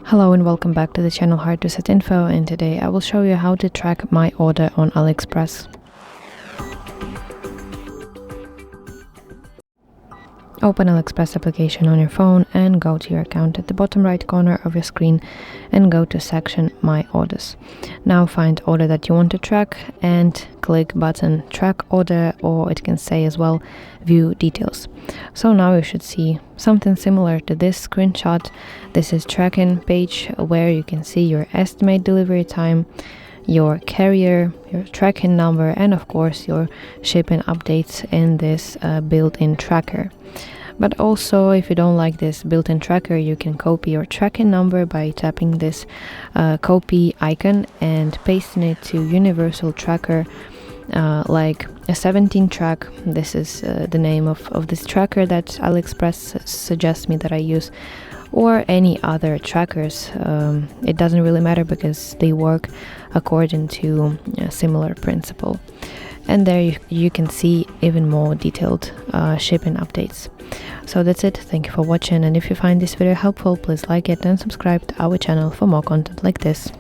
Hello and welcome back to the channel hardreset.info, and today I will show you how to track my order on AliExpress. Open AliExpress application on your phone and go to your account at the bottom right corner of your screen and go to section My Orders. Now find order that you want to track and click button Track Order, or it can say as well View Details. So now you should see something similar to this screenshot. This is tracking page where you can see your estimate delivery time, your carrier, your tracking number, and of course your shipping updates in this built-in tracker. But also, if you don't like this built-in tracker, you can copy your tracking number by tapping this copy icon and pasting it to universal tracker, like a 17 track. This is the name of this tracker that AliExpress suggests me that I use, or any other trackers. It doesn't really matter because they work according to a similar principle. And there you can see even more detailed shipping updates. So that's it. Thank you for watching, and if you find this video helpful, please like it and subscribe to our channel for more content like this.